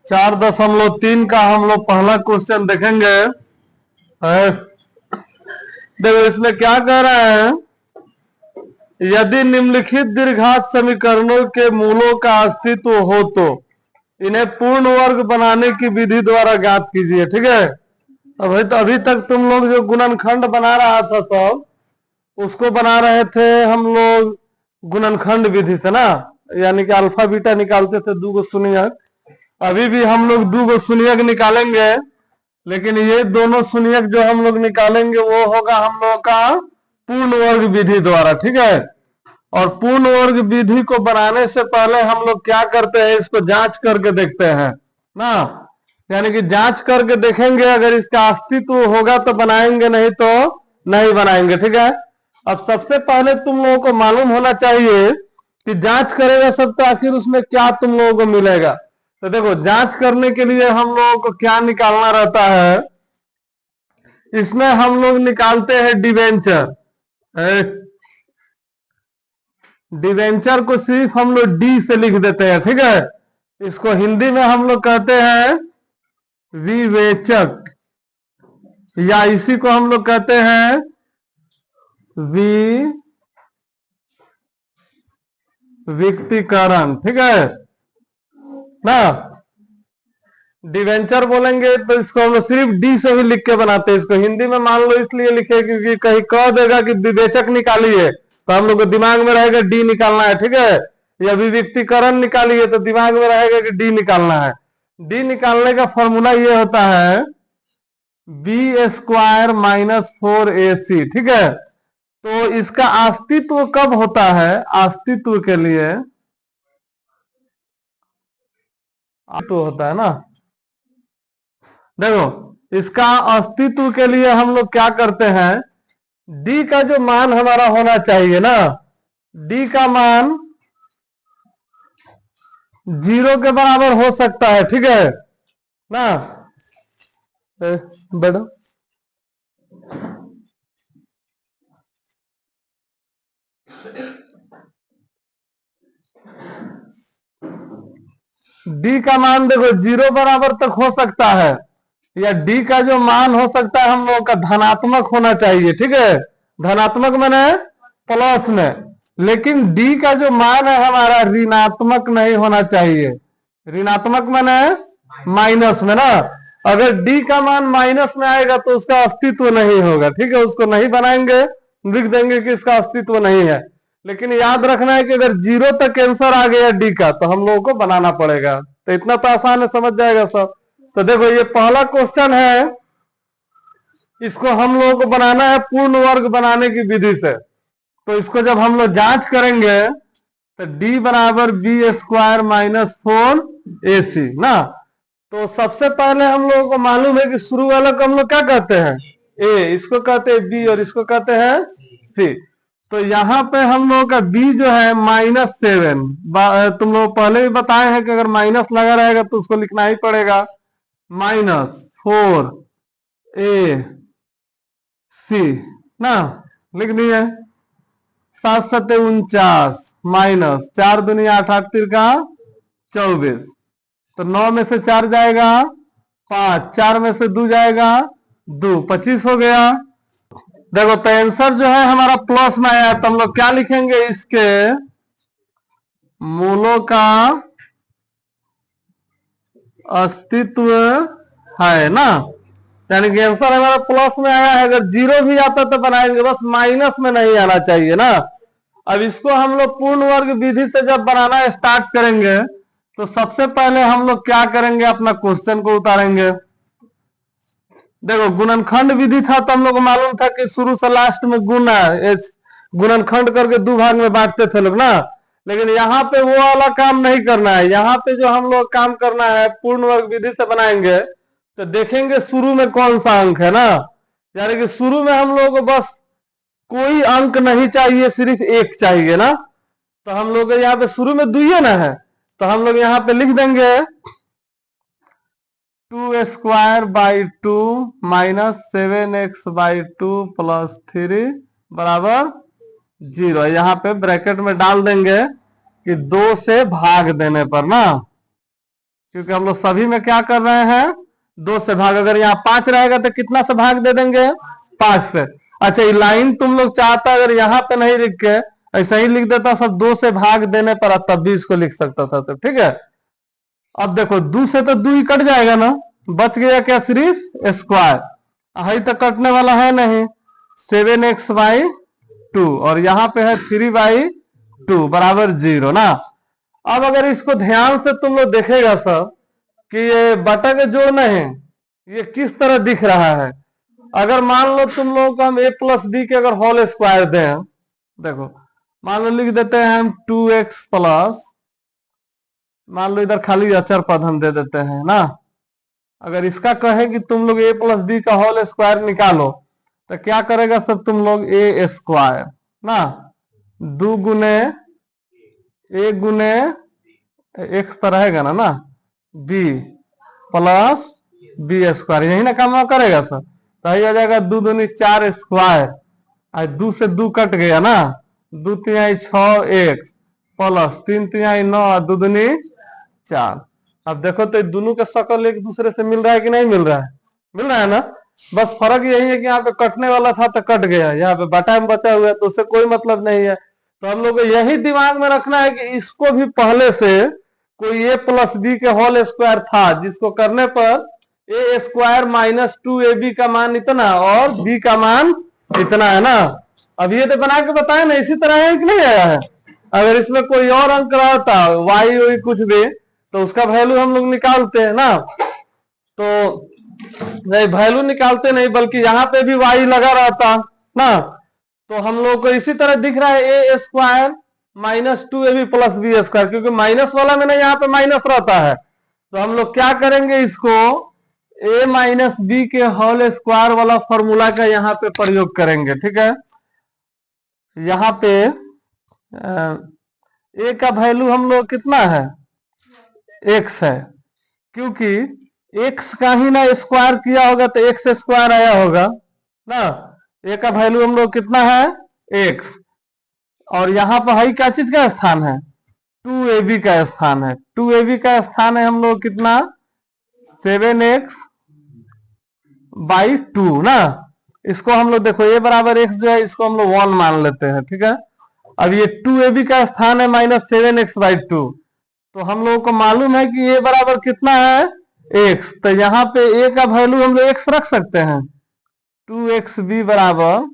4.3 का हम लोग पहला क्वेश्चन देखेंगे। देखो इसमें क्या कह रहा है, यदि निम्नलिखित द्विघात समीकरणों के मूलों का अस्तित्व हो तो इन्हें पूर्ण वर्ग बनाने की विधि द्वारा ज्ञात कीजिए। ठीक है, अभी तक तुम लोग जो गुणनखंड बना रहा था सब उसको बना रहे थे हम लोग गुणनखंड विधि से ना, यानी कि अल्फा बीटा निकालते थे दो शून्यक। अभी भी हम लोग दो शून्यक निकालेंगे, लेकिन ये दोनों शून्यक जो हम लोग निकालेंगे वो होगा हम लोग का पूर्ण वर्ग विधि द्वारा। ठीक है, और पूर्ण वर्ग विधि को बनाने से पहले हम लोग क्या करते हैं, इसको जांच करके देखते हैं ना, यानी कि जांच करके देखेंगे, अगर इसका अस्तित्व होगा तो बनाएंगे, नहीं तो नहीं बनाएंगे। ठीक है, अब सबसे पहले तुम लोगों को मालूम होना चाहिए कि जांच करेगा सब तो आखिर उसमें क्या तुम लोगों को मिलेगा। तो देखो जांच करने के लिए हम लोगों को क्या निकालना रहता है, इसमें हम लोग निकालते हैं डिवेंचर। डिवेंचर को सिर्फ हम लोग डी से लिख देते हैं। ठीक है, इसको हिंदी में हम लोग कहते हैं विवेचक, या इसी को हम लोग कहते हैं विविक्तीकरण। ठीक है ना, डिवेंचर बोलेंगे तो इसको हम लोग सिर्फ डी से ही लिख के बनाते हैं। इसको हिंदी में मान लो इसलिए लिखे क्योंकि कहीं कह देगा कि विवेचक निकालिए तो हम लोग को दिमाग में रहेगा डी निकालना है। ठीक है, या विविक्तीकरण निकालिए तो दिमाग में रहेगा कि डी निकालना है। डी निकालने का फॉर्मूला ये होता है बी स्क्वायर माइनस 4ac। ठीक है, तो इसका अस्तित्व कब होता है, अस्तित्व के लिए तो होता है ना। देखो इसका अस्तित्व के लिए हम लोग क्या करते हैं, डी का जो मान हमारा होना चाहिए ना, डी का मान 0 के बराबर हो सकता है। ठीक है ना, बड़ा डी का मान देखो 0 बराबर तक हो सकता है, या डी का जो मान हो सकता है हम लोगों का धनात्मक होना चाहिए। ठीक है, धनात्मक माने प्लस में, लेकिन डी का जो मान है हमारा ऋणात्मक नहीं होना चाहिए। ऋणात्मक माने माइनस में ना, अगर डी का मान माइनस में आएगा तो उसका अस्तित्व नहीं होगा। ठीक है, उसको नहीं बनाएंगे, लिख देंगे कि इसका अस्तित्व नहीं है। लेकिन याद रखना है कि अगर 0 तक आंसर आ गया डी का तो हम लोगों को बनाना पड़ेगा। तो इतना तो आसान है, समझ जाएगा सब। तो देखो ये पहला क्वेश्चन है, इसको हम लोगों को बनाना है पूर्ण वर्ग बनाने की विधि से। तो इसको जब हम लोग जांच करेंगे तो d बराबर बी स्क्वायर माइनस 4ac ना, तो सबसे पहले हम लोगों को मालूम है कि शुरू वाला को हम लोग क्या कहते हैं, a, इसको कहते हैं b और इसको कहते हैं c। तो यहाँ पे हम लोगों का b जो है -7, तुम लोग पहले भी बताए हैं कि अगर माइनस लगा रहेगा तो उसको लिखना ही पड़ेगा, -4ac ना, लिख दिए। 7 7 49 माइनस 4 दूनी 8 8 तिरका 24, तो 9 में से 4 जाएगा 5, 4 में से 2 जाएगा 2, 25 हो गया। देखो तो आंसर जो है हमारा प्लस में आया, तो हम लोग क्या लिखेंगे, इसके मूलों का अस्तित्व है ना, यानी कि आंसर हमारा प्लस में आया है। अगर 0 भी आता तो बनाएंगे, बस माइनस में नहीं आना चाहिए ना। अब इसको हम लोग पूर्ण वर्ग विधि से जब बनाना स्टार्ट करेंगे तो सबसे पहले हम लोग क्या करेंगे, अपना क्वेश्चन को उतारेंगे। देखो गुणनखंड विधि था तो हम लोग को मालूम था कि शुरू से लास्ट में गुणा गुणनखंड करके 2 भाग में बांटते थे लोग ना, लेकिन यहाँ पे वो वाला काम नहीं करना है। यहाँ पे जो हम लोग काम करना है पूर्ण वर्ग विधि से बनाएंगे तो देखेंगे शुरू में कौन सा अंक है ना, यानी कि शुरू में हम लोग को बस कोई अंक नहीं चाहिए, सिर्फ 1 चाहिए ना। तो हम लोग यहाँ पे शुरू में 2 ही ना है, तो हम लोग यहाँ पे लिख देंगे 2 square by 2 minus 7x by 2 plus 3 बराबर 0। यहाँ पे ब्रैकेट में डाल देंगे कि 2 से भाग देने पर ना, क्योंकि हम लोग सभी में क्या कर रहे हैं, 2 से भाग। अगर यहाँ 5 रहेगा तो कितना से भाग दे देंगे, 5 से। अच्छा ये लाइन तुम लोग चाहता अगर यहाँ पे नहीं लिख के ऐसा ही लिख देता सब 2 से भाग देने पर तब भी इसको लिख सकता था, तो ठीक है। अब देखो 2 से तो 2 ही कट जाएगा ना, बच गया क्या, सिर्फ स्क्वायर। हाई तो कटने वाला है नहीं, 7x/2 और यहाँ पे है 3/2 बराबर 0 ना। अब अगर इसको ध्यान से तुम लोग देखेगा सब कि ये बटा के जोड़ नहीं, ये किस तरह दिख रहा है। अगर मान लो तुम लोगों को हम a+b के अगर होल स्क्वायर दें, देखो मान लो लिख देते हैं हम 2x प्लस, मान लो इधर खाली अचर पद हम दे देते हैं ना। अगर इसका कहे कि तुम लोग a+b का होल स्क्वायर निकालो तो क्या करेगा सब तुम लोग, a स्क्वायर ना 2 गुने a गुने x तो रहेगा ना b प्लस बी स्क्वायर, यही ना काम करेगा सर। तो यही आ जाएगा 2 दूनी 4 स्क्वायर, 2 से 2 कट गया ना, 2 तिहाई 6x प्लस 3 तिहाई 9, 2 दूनी 4। अब देखो तो दोनों के शकल एक दूसरे से मिल रहा है कि नहीं मिल रहा है, मिल रहा है ना। बस फर्क यही है कि यहाँ पे कटने वाला था तो कट गया, यहाँ पे बटा में बचा हुआ है तो उससे कोई मतलब नहीं है। तो हम लोग को यही दिमाग में रखना है कि इसको भी पहले से कोई a+b के होल स्क्वायर था जिसको करने पर a स्क्वायर -2ab का मान इतना और b का मान इतना है ना। अब ये तो बना के बताया ना, इसी तरह है कि नहीं आया है। अगर इसमें कोई और अंक रहता y कुछ भी तो उसका वैल्यू हम लोग निकालते हैं ना, तो नहीं वैल्यू निकालते नहीं बल्कि यहाँ पे भी y लगा रहता ना। तो हम लोग को इसी तरह दिख रहा है a square -2ab plus B square, क्योंकि माइनस वाला में ना यहाँ पे माइनस रहता है। तो हम लोग क्या करेंगे, इसको a - b के होल स्क्वायर वाला फॉर्मूला का यहाँ पे प्रयोग करेंगे, ठीक है। यहाँ पे a का वैल्यू हम लोग कितना है, x है, क्योंकि x का ही ना स्क्वायर किया होगा तो x स्क्वायर आया होगा ना। a का वैल्यू हम लोग कितना है, x, और यहाँ पर हाई क्या चीज का स्थान है, 2ab का स्थान है। 2ab का स्थान है हम लोग कितना, 7x/2 ना। इसको हम लोग देखो a बराबर x जो है इसको हम लोग 1 मान लेते हैं, ठीक है। अब ये 2ab का स्थान है -7x/2, तो हम लोगों को मालूम है कि a बराबर कितना है, x। तो यहाँ पे a का वैल्यू हम लोग x रख सकते हैं, 2xb बराबर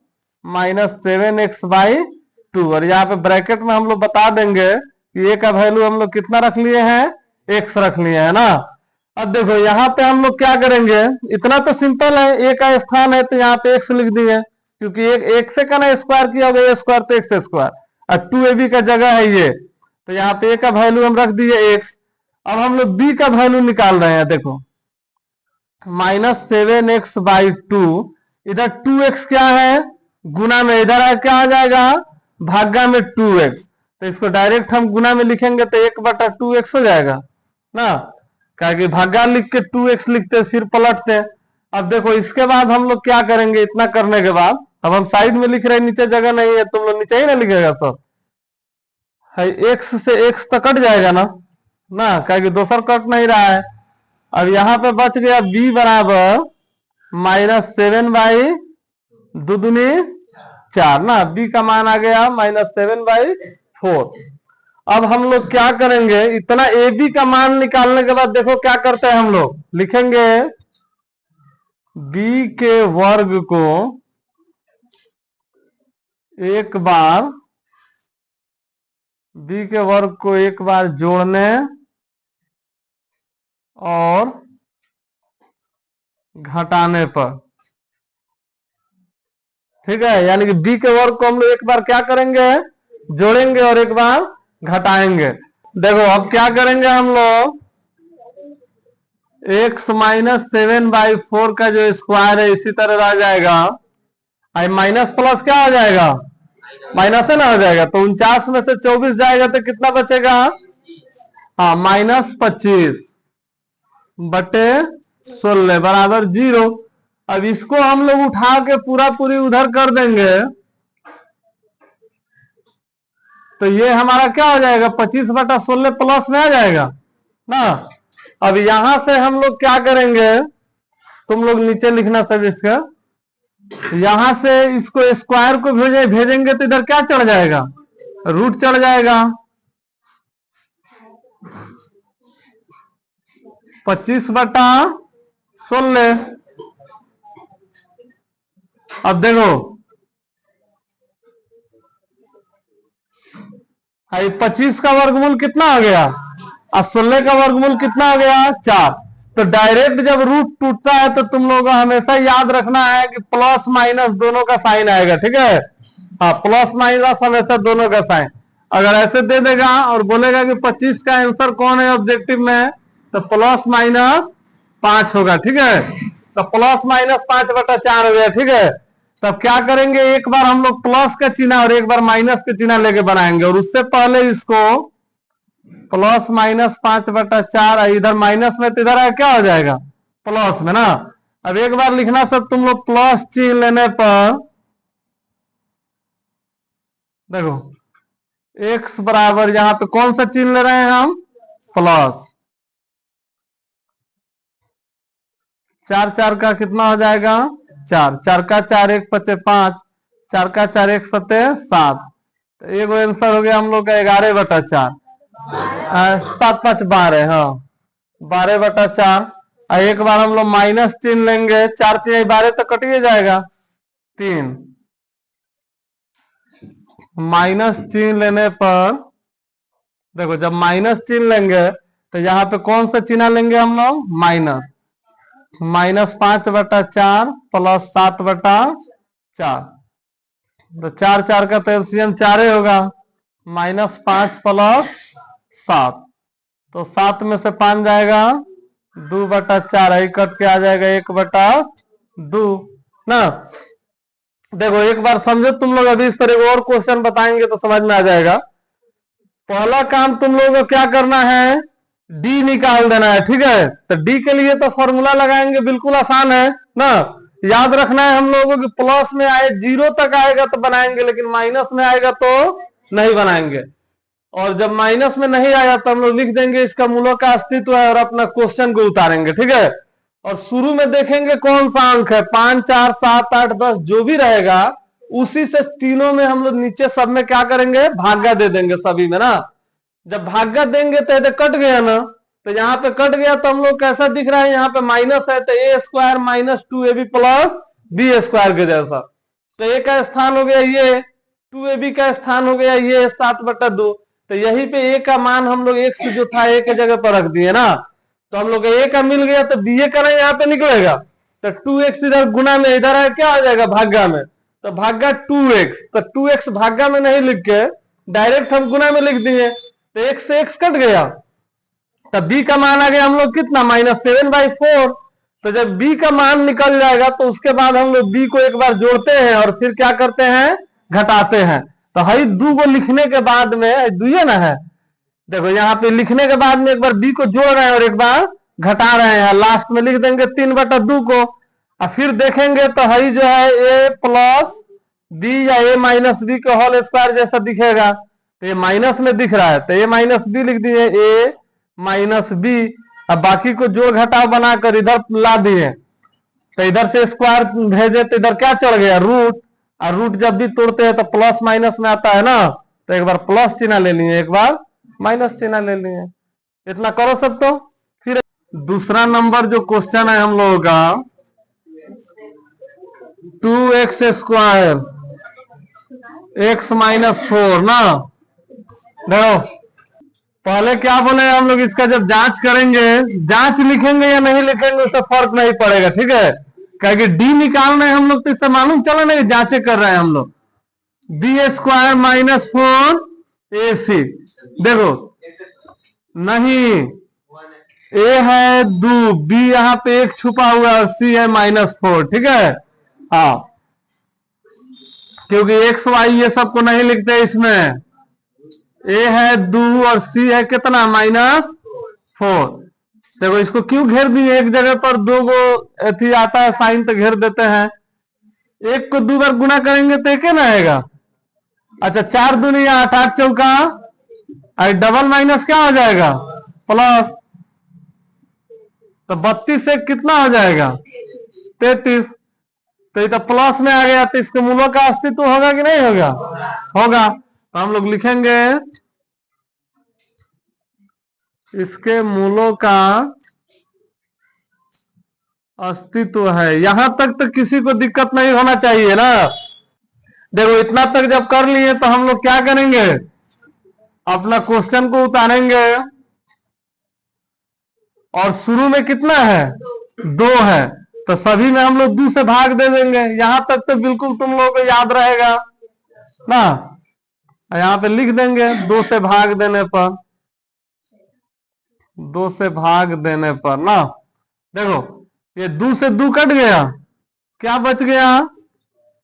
-7x/2, और यहाँ पे ब्रैकेट में हम लोग बता देंगे कि a का वैल्यू हम लोग कितना रख लिए हैं, x रख लिए हैं ना। अब देखो यहाँ पे हम लोग क्या करेंगे, इतना तो सिंपल है, a का स्थान है तो यहाँ पे x लिख दिए, क्योंकि एक से का ना स्क्वायर किया होगा a स्क्वायर तो x स्क्वायर, और 2ab का जगह है ये, तो यहाँ पे a का वैल्यू हम रख दिए x। अब हम लोग b का वैल्यू निकाल रहे हैं, देखो -7x/2, इधर 2x क्या है गुना में, इधर क्या आ जाएगा भागा में 2x, तो इसको डायरेक्ट हम गुना में लिखेंगे तो 1/2x हो जाएगा ना, क्या कि भागा लिख के 2x लिखते फिर पलटते। अब देखो इसके बाद हम लोग क्या करेंगे, इतना करने के बाद अब हम साइड में लिख रहे हैं, नीचे जगह नहीं है, तुम लोग नीचे ही ना लिखेगा सब है, x से x तो कट जाएगा ना क्या कि दोसर कट नहीं रहा है। अब यहाँ पे बच गया b बराबर -7/2 दूनी 4 ना, b का मान आ गया -7/4। अब हम लोग क्या करेंगे, इतना ab का मान निकालने के बाद देखो क्या करते हैं, हम लोग लिखेंगे b के वर्ग को एक बार, b के वर्ग को एक बार जोड़ने और घटाने पर, ठीक है। यानी कि b के वर्ग को हम लोग एक बार क्या करेंगे, जोड़ेंगे और एक बार घटाएंगे। देखो अब क्या करेंगे हम लोग, x -7/4 का जो स्क्वायर है इसी तरह रह जाएगा, आई माइनस प्लस क्या हो जाएगा, माइनस है ना हो जाएगा, तो 49 में से 24 जाएगा तो कितना बचेगा, हाँ -25/16 बराबर 0। अब इसको हम लोग उठा के पूरा पूरी उधर कर देंगे तो ये हमारा क्या हो जाएगा, 25/16 प्लस में आ जाएगा ना। अब यहां से हम लोग क्या करेंगे, तुम लोग नीचे लिखना सब इसका, यहां से इसको स्क्वायर को भेजेंगे तो इधर क्या चढ़ जाएगा, रूट चढ़ जाएगा। 25/16। अब देखो 25 का वर्गमूल कितना आ गया और 16 का वर्गमूल कितना आ गया, 4। तो डायरेक्ट जब रूट टूटता है तो तुम लोगों को हमेशा याद रखना है कि प्लस माइनस दोनों का साइन आएगा, ठीक है। हाँ, प्लस माइनस हमेशा दोनों का साइन। अगर ऐसे दे देगा और बोलेगा कि 25 का आंसर कौन है ऑब्जेक्टिव में, तो प्लस माइनस 5 होगा, ठीक है। तो प्लस माइनस 5/4 हो गया, ठीक है। तब क्या करेंगे, एक बार हम लोग प्लस का चिन्ह और एक बार माइनस का चिन्ह लेके बनाएंगे, और उससे पहले इसको प्लस माइनस 5/4, इधर माइनस में तो इधर क्या हो जाएगा, प्लस में ना। अब एक बार लिखना सब तुम लोग, प्लस चिन्ह लेने पर देखो x बराबर, यहां पे कौन सा चिन्ह ले रहे हैं हम, प्लस। 4 4 का कितना हो जाएगा, 4 4 का 4, 1 5 5, 4 का 4, 1 7 7। तो एक आंसर हो गया हम लोग का 11/4, 7 5 12, हाँ 12/4। एक बार हम लोग माइनस चिन्ह लेंगे, 4 3 12 तो कटिए जाएगा, 3। माइनस चिन्ह लेने पर देखो, जब माइनस चिन्ह लेंगे तो यहाँ पे कौन सा चिन्ह लेंगे हम लोग, माइनस। -5/4 प्लस 7/4, तो 4 4 का तो एलसीएम 4 ही होगा। -5 प्लस 7, तो 7 में से 5 जाएगा, 2/4, ही कट के आ जाएगा 1/2 ना। देखो एक बार समझो तुम लोग, अभी इस तरह और क्वेश्चन बताएंगे तो समझ में आ जाएगा। पहला काम तुम लोगों को क्या करना है, डी निकाल देना है, ठीक है। तो डी के लिए तो फॉर्मूला लगाएंगे, बिल्कुल आसान है ना। याद रखना है हम लोगों को, प्लस में आए 0 तक आएगा तो बनाएंगे, लेकिन माइनस में आएगा तो नहीं बनाएंगे। और जब माइनस में नहीं आया तो हम लोग लिख देंगे इसका मूलों का अस्तित्व है और अपना क्वेश्चन को उतारेंगे, ठीक है। और शुरू में देखेंगे कौन सा अंक है, 5 4 7 8 10 जो भी रहेगा, उसी से तीनों में हम लोग नीचे सब में क्या करेंगे, भाग्य दे देंगे सभी में ना। जब भाग्य देंगे तो ये कट गया ना, तो यहाँ पे कट गया तो हम लोग कैसा दिख रहा है, यहाँ पे माइनस है तो a² - 2ab प्लस b² के जैसा। तो a का स्थान हो गया ये, 2ab का स्थान हो गया ये 7/2। तो यहीं पे a का मान हम लोग x जो था a के जगह पर रख दिए ना। तो हम लोग a का मिल गया तो ba का यहाँ पे निकलेगा, तो 2x इधर गुना में, इधर है क्या आ जाएगा, भाग्य में। तो भाग्य 2x, तो 2x भाग्य में नहीं लिख के डायरेक्ट हम गुना में लिख दिए, तो x से x कट गया। तो b का मान आ गया हम लोग कितना, -7/4। तो जब b का मान निकल जाएगा तो उसके बाद हम लोग b को एक बार जोड़ते हैं और फिर क्या करते हैं, घटाते हैं। तो हई 2 को लिखने के बाद में, दुइये ना है, देखो यहाँ पे लिखने के बाद में एक बार b को जोड़ रहे हैं और एक बार घटा रहे हैं, लास्ट में लिख देंगे 3/2 को। और फिर देखेंगे तो हई जो है a प्लस b या a - b के होल स्क्वायर जैसा दिखेगा, तो ये माइनस में दिख रहा है तो a - b लिख दिए, a - b। अब बाकी को जोड़ घटाव बनाकर इधर ला दिए, तो इधर से स्क्वायर भेजे तो इधर क्या चढ़ गया, रूट। और रूट जब भी तोड़ते हैं तो प्लस माइनस में आता है ना, तो एक बार प्लस चिन्ह ले लिए, एक बार माइनस चिन्ह ले लिए। इतना करो सब। तो फिर दूसरा नंबर जो क्वेश्चन है हम लोगों का, 2x² x - 4 ना। देखो पहले क्या बोले हम लोग, इसका जब जांच करेंगे, जांच लिखेंगे या नहीं लिखेंगे उससे फर्क नहीं पड़ेगा, ठीक है। क्या कि डी निकालना है हम लोग, तो इससे मालूम चला नहीं जांचे कर रहे हैं हम लोग। b² - 4ac, देखो नहीं, a है 2, b यहाँ पे 1 छुपा हुआ है, c है -4, ठीक है। हाँ, क्योंकि x y ये सबको नहीं लिखते इसमें, a है 2 और c है कितना, -4। देखो इसको क्यों घेर दिए, एक जगह पर 2 को अथी आता है साइन तो घेर देते हैं, 1 को 2 बार गुना करेंगे तो एक ना आएगा। अच्छा 4 दूनी 8, 8 चौका, डबल माइनस क्या हो जाएगा, प्लस। तो 32 से कितना हो जाएगा 33। तो ये तो प्लस में आ गया, तो इसके मूलों का अस्तित्व होगा कि नहीं होगा? होगा। तो हम लोग लिखेंगे इसके मूलों का अस्तित्व है। यहां तक तो किसी को दिक्कत नहीं होना चाहिए ना। देखो इतना तक जब कर लिए तो हम लोग क्या करेंगे, अपना क्वेश्चन को उतारेंगे, और शुरू में कितना है 2 है, तो सभी में हम लोग 2 से भाग दे देंगे। यहां तक तो बिल्कुल तुम लोगों को याद रहेगा ना। यहां पे लिख देंगे 2 से भाग देने पर, 2 से भाग देने पर ना। देखो ये 2 से 2 कट गया, क्या बच गया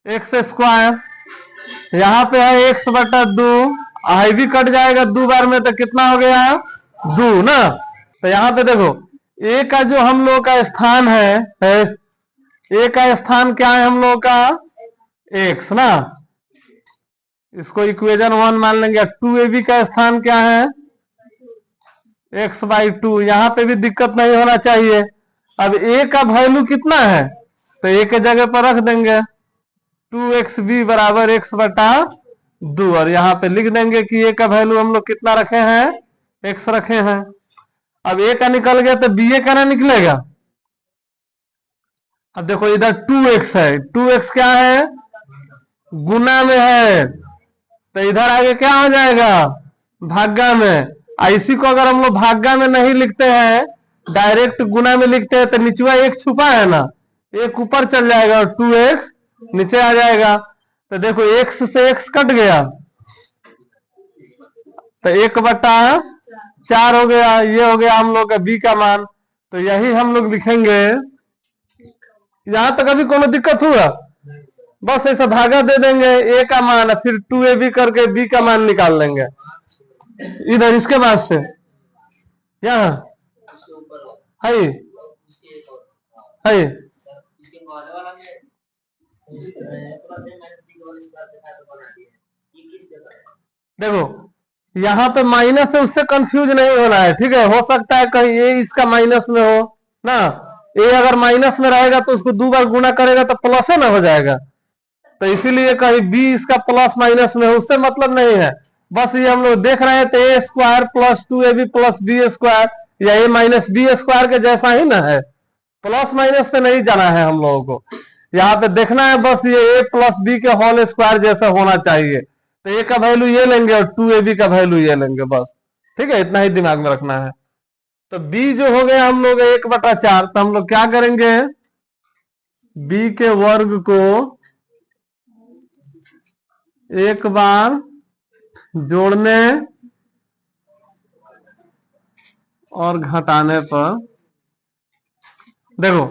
एक्स स्क्वायर। यहाँ पे है एक्स बटा 2, आई भी कट जाएगा 2 बार में, तो कितना हो गया 2 ना। तो यहाँ पे देखो ए का जो हम लोग का स्थान है ए का स्थान क्या है हम लोग का एक्स ना। इसको इक्वेशन 1 मान लेंगे। 2ab का स्थान क्या है x/2। यहाँ पे भी दिक्कत नहीं होना चाहिए। अब a का वैल्यू कितना है, तो a के जगह पर रख देंगे 2xb बराबर x बटा 2, और यहाँ पे लिख देंगे कि a का वैल्यू हम लोग कितना रखे हैं x रखे हैं। अब a का निकल गया तो ba का ना निकलेगा। अब देखो इधर 2x है, 2x क्या है गुना में है, तो इधर आगे क्या हो जाएगा भागा में। इसी को अगर हम लोग भागा में नहीं लिखते हैं, डायरेक्ट गुना में लिखते हैं, तो निचवा एक छुपा है ना, एक ऊपर चल जाएगा और 2x नीचे आ जाएगा। तो देखो x से x कट गया, तो 1/4 हो गया। ये हो गया हम लोग का b का मान। तो यही हम लोग लिखेंगे। यहां तक अभी कोनो दिक्कत हुआ? बस ऐसा भागा दे देंगे a का मान, फिर 2ab करके b का मान निकाल लेंगे इधर इसके बाद से। यहाँ है देखो यहाँ पे माइनस है, उससे कंफ्यूज नहीं होना है, ठीक है। हो सकता है कहीं ए इसका माइनस में हो ना, ए अगर माइनस में रहेगा तो उसको 2 बार गुना करेगा तो प्लस है ना हो जाएगा। तो इसीलिए कहीं बी इसका प्लस माइनस में हो, उससे मतलब नहीं है। बस ये हम लोग देख रहे हैं तो A square plus 2ab plus B square या ए माइनस बी स्क्वायर के जैसा ही ना है, प्लस माइनस पे नहीं जाना है हम लोगों को। यहाँ पे देखना है बस ये ए प्लस बी के होल स्क्वायर जैसा होना चाहिए। तो ए का वैल्यू ये लेंगे और 2ab का वैल्यू ये लेंगे बस, ठीक है। इतना ही दिमाग में रखना है। तो b जो हो गया हम लोग 1/4, तो हम लोग क्या करेंगे b के वर्ग को एक बार जोड़ने और घटाने पर, देखो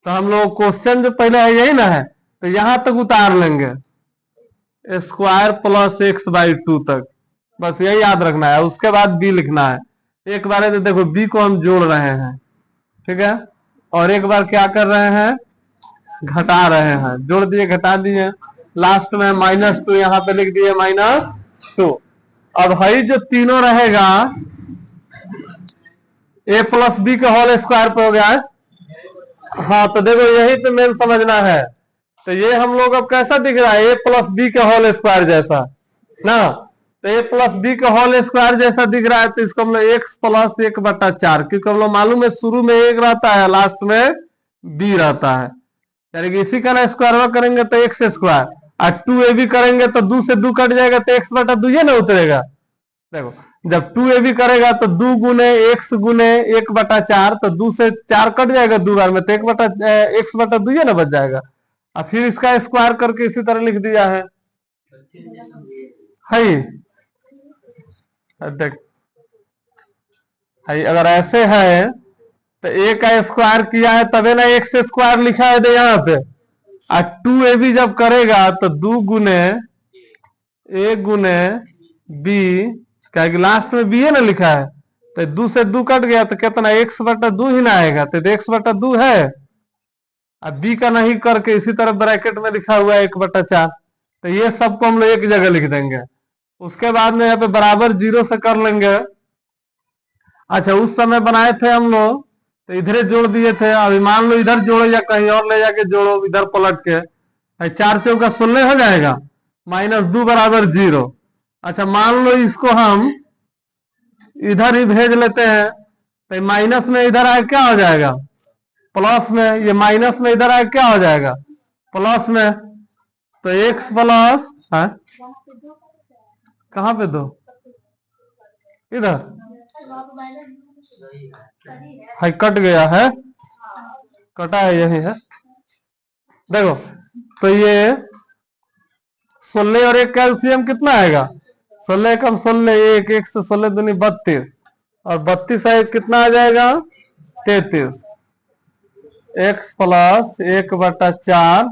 तो हम लोग क्वेश्चन जो पहले है यही ना है, तो यहां तक उतार लेंगे स्क्वायर प्लस x/2 तक, बस यही याद रखना है। उसके बाद b लिखना है। एक बार तो देखो b को हम जोड़ रहे हैं, ठीक है, और एक बार क्या कर रहे हैं घटा रहे हैं। जोड़ दिए घटा दिए, लास्ट में -2 यहाँ पे लिख दिए -2। अब है जो तीनों रहेगा a प्लस बी का होल स्क्वायर पे हो गया है। हाँ तो देखो यही तो मेन समझना है। तो ये हम लोग अब कैसा दिख रहा है a प्लस बी का होल स्क्वायर जैसा ना। तो a प्लस बी का होल स्क्वायर जैसा दिख रहा है, तो इसको हम लोग x प्लस 1/4, क्योंकि हम लोग मालूम है शुरू में 1 रहता है लास्ट में b रहता है, यानी कि इसी का ना स्क्वायर करेंगे तो एक्स स्क्वायर, और 2ab करेंगे तो 2 से 2 कट जाएगा तो x/2 ये ना उतरेगा। देखो जब 2ab करेगा तो 2 गुने x गुने 1/4, तो 2 से 4 कट जाएगा 2 बार में, तो x/2 ये ना बच जाएगा। और फिर इसका स्क्वायर करके इसी तरह लिख दिया है। देख अगर ऐसे है तो a का स्क्वायर किया है तबे ना एक्स स्क्वायर लिखा है यहाँ पे। और 2ab जब करेगा तो 2 गुने a गुने b, क्या लास्ट में b है ना लिखा है, तो 2 से 2 कट गया तो कितना x/2 ही ना आएगा, तो x/2 है। अब b का नहीं करके इसी तरह ब्रैकेट में लिखा हुआ है 1/4, तो ये सबको हम लोग एक जगह लिख देंगे। उसके बाद में यहाँ पे बराबर 0 से कर लेंगे। अच्छा उस समय बनाए थे हम लोग तो इधरे जोड़ दिए थे, अभी मान लो इधर जोड़ो या कहीं और ले जाके जोड़ो, इधर पलट के 4×4 = 16 हो जाएगा, -2 = 0। अच्छा मान लो इसको हम इधर ही भेज लेते हैं, तो माइनस में इधर आए क्या हो जाएगा, प्लस में, ये माइनस में इधर आए क्या हो जाएगा, प्लस में। तो x प्लस है, कहाँ पे दो, इधर है, कट गया है, कटा है, यही है। देखो तो ये 16 और 1 का एलसीएम कितना आएगा, 16 कम 16, 1 से 16 दूनी 32, और 32 है कितना आ जाएगा 33। x प्लस 1/4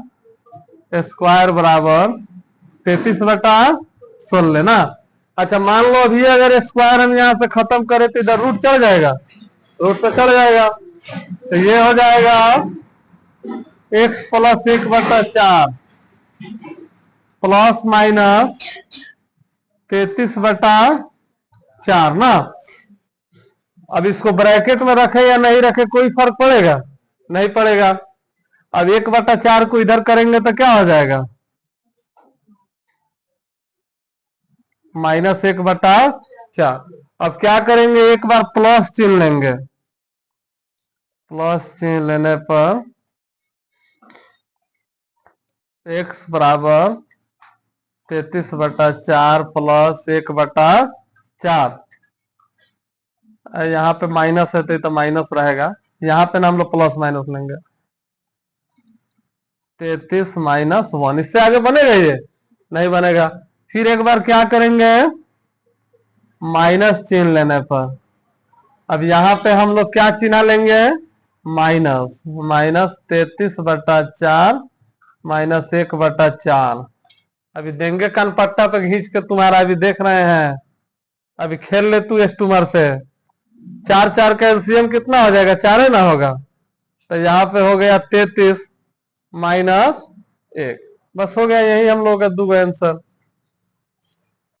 स्क्वायर बराबर 33/16 ना। अच्छा मान लो अभी अगर स्क्वायर हम यहाँ से खत्म करें तो इधर रूट चढ़ जाएगा, रूट तो चढ़ जाएगा, तो ये हो जाएगा x प्लस 1/4 प्लस माइनस 33/4 ना। अब इसको ब्रैकेट में रखे या नहीं रखे कोई फर्क पड़ेगा, नहीं पड़ेगा। अब 1/4 को इधर करेंगे तो क्या हो जाएगा, -1/4। अब क्या करेंगे, एक बार प्लस चिन्ह लेंगे, प्लस चिन्ह लेने पर x बराबर 33/4 प्लस 1/4, यहाँ पे माइनस है तो माइनस रहेगा, यहाँ पे ना हम लोग प्लस माइनस लेंगे, 33 - 1, इससे आगे बनेगा, ये नहीं बनेगा। फिर एक बार क्या करेंगे, माइनस चिन्ह लेने पर, अब यहाँ पे हम लोग क्या चिन्ह लेंगे, माइनस, -33/4 -1/4। अभी देंगे कनपट्टा पे घींच के तुम्हारा, अभी देख रहे हैं, अभी खेल ले तू स्टूमर से। 4×4 का एलसीएम कितना हो जाएगा, 4 ही ना होगा, तो यहाँ पे हो गया 33 - 1, बस हो गया, यही हम लोग का 2 आंसर।